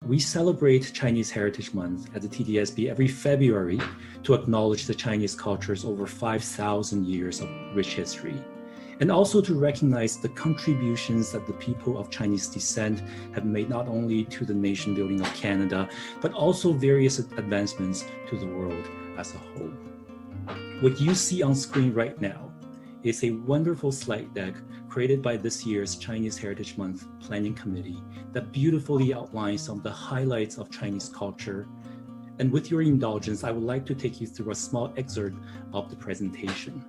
We celebrate Chinese Heritage Month at the TDSB every February to acknowledge the Chinese culture's over 5,000 years of rich history, and also to recognize the contributions that the people of Chinese descent have made not only to the nation building of Canada, but also various advancements to the world as a whole. What you see on screen right now is a wonderful slide deck created by this year's Chinese Heritage Month Planning Committee that beautifully outlines some of the highlights of Chinese culture. And with your indulgence, I would like to take you through a small excerpt of the presentation.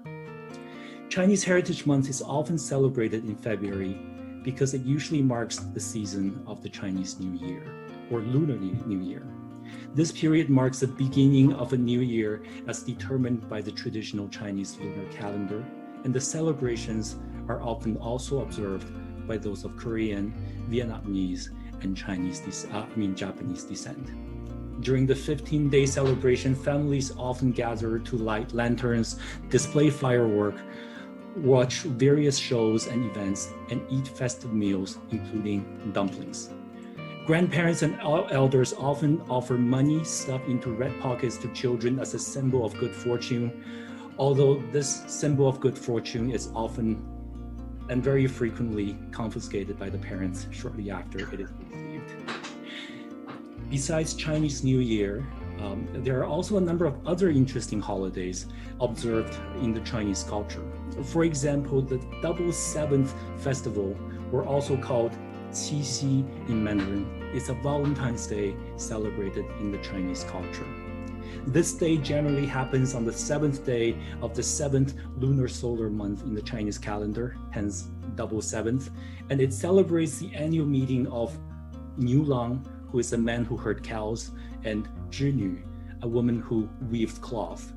Chinese Heritage Month is often celebrated in February because it usually marks the season of the Chinese New Year, or Lunar New Year. This period marks the beginning of a new year as determined by the traditional Chinese lunar calendar, and the celebrations are often also observed by those of Korean, Vietnamese, and Japanese descent. During the 15-day celebration, families often gather to light lanterns, display fireworks, watch various shows and events, and eat festive meals, including dumplings. Grandparents and elders often offer money stuffed into red pockets to children as a symbol of good fortune, although this symbol of good fortune is often and very frequently confiscated by the parents shortly after it is received. Besides Chinese New Year, there are also a number of other interesting holidays observed in the Chinese culture. For example, the Double Seventh Festival, or also called Qixi in Mandarin, is a Valentine's Day celebrated in the Chinese culture. This day generally happens on the 7th day of the 7th lunar solar month in the Chinese calendar, hence Double Seventh, and it celebrates the annual meeting of Niu Lang, who is a man who herd cows, and Zhinü, a woman who weaved cloth.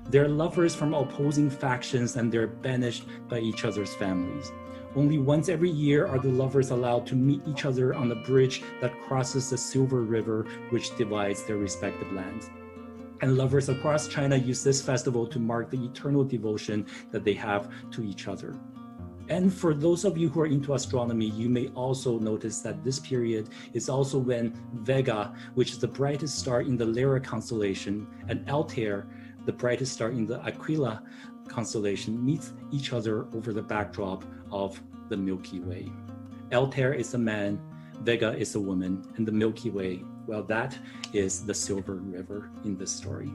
They're lovers from opposing factions and they're banished by each other's families. Only once every year are the lovers allowed to meet each other on the bridge that crosses the Silver River, which divides their respective lands. And lovers across China use this festival to mark the eternal devotion that they have to each other. And for those of you who are into astronomy, you may also notice that this period is also when Vega, which is the brightest star in the Lyra constellation, and Altair, the brightest star in the Aquila constellation, meets each other over the backdrop of the Milky Way. Altair is a man, Vega is a woman, and the Milky Way, well, that is the Silver River in this story.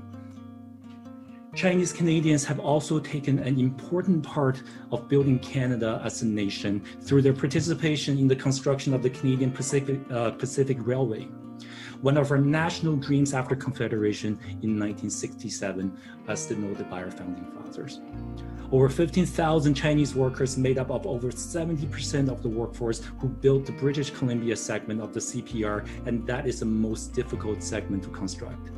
Chinese Canadians have also taken an important part of building Canada as a nation through their participation in the construction of the Canadian Pacific Railway, one of our national dreams after Confederation in 1967, as denoted by our founding fathers. Over 15,000 Chinese workers made up of over 70% of the workforce who built the British Columbia segment of the CPR, and that is the most difficult segment to construct.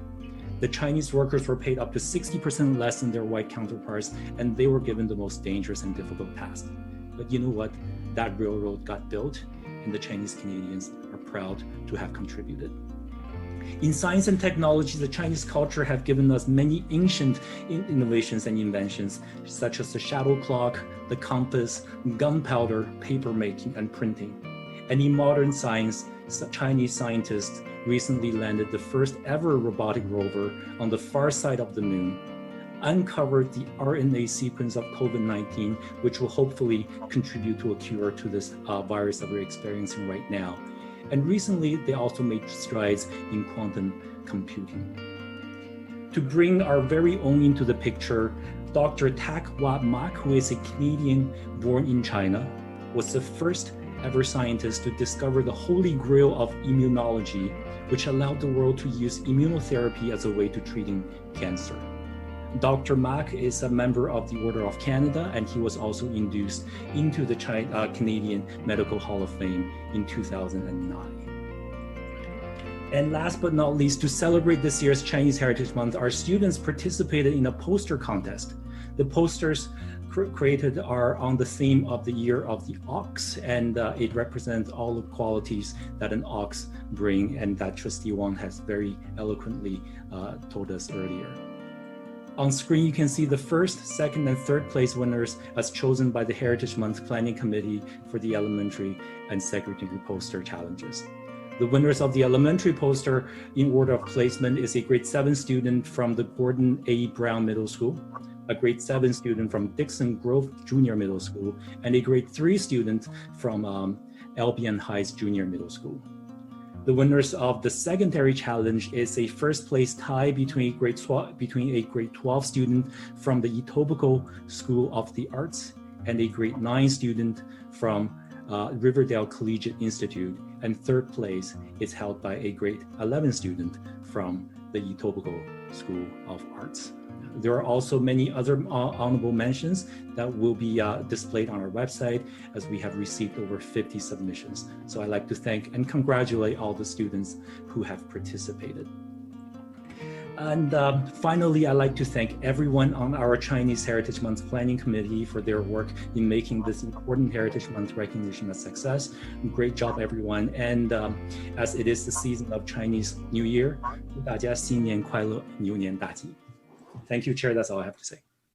The Chinese workers were paid up to 60% less than their white counterparts, and they were given the most dangerous and difficult task. But you know what? That railroad got built, and the Chinese Canadians are proud to have contributed. In science and technology, the Chinese culture have given us many ancient innovations and inventions, such as the shadow clock, the compass, gunpowder, paper making, and printing. And in modern science, Chinese scientists recently landed the first ever robotic rover on the far side of the moon, uncovered the RNA sequence of COVID-19, which will hopefully contribute to a cure to this virus that we're experiencing right now. And recently, they also made strides in quantum computing. To bring our very own into the picture, Dr. Tak Wat Mak, who is a Canadian born in China, was the first ever scientist to discover the holy grail of immunology, which allowed the world to use immunotherapy as a way to treating cancer. Dr. Mak is a member of the Order of Canada, and he was also induced into the Canadian Medical Hall of Fame in 2009. And last but not least, to celebrate this year's Chinese Heritage Month, our students participated in a poster contest. The posters created are on the theme of the Year of the Ox, and it represents all the qualities that an ox bring, and that Trustee Wang has very eloquently told us earlier. On screen, you can see the first, second, and third place winners as chosen by the Heritage Month Planning Committee for the elementary and secondary poster challenges. The winners of the elementary poster in order of placement is a grade 7 student from the Gordon A. Brown Middle School, a grade 7 student from Dixon Grove Junior Middle School, and a grade 3 student from Albion Heights Junior Middle School. The winners of the secondary challenge is a first place tie between a grade 12 student from the Etobicoke School of the Arts and a grade 9 student from Riverdale Collegiate Institute, and third place is held by a grade 11 student from the Etobicoke School of Arts. There are also many other honorable mentions that will be displayed on our website, as we have received over 50 submissions. So I'd like to thank and congratulate all the students who have participated. And finally, I'd like to thank everyone on our Chinese Heritage Month Planning Committee for their work in making this important Heritage Month recognition a success. Great job, everyone. And as it is the season of Chinese New Year, 祝大家新年快乐，牛年大吉. Thank you, Chair. That's all I have to say.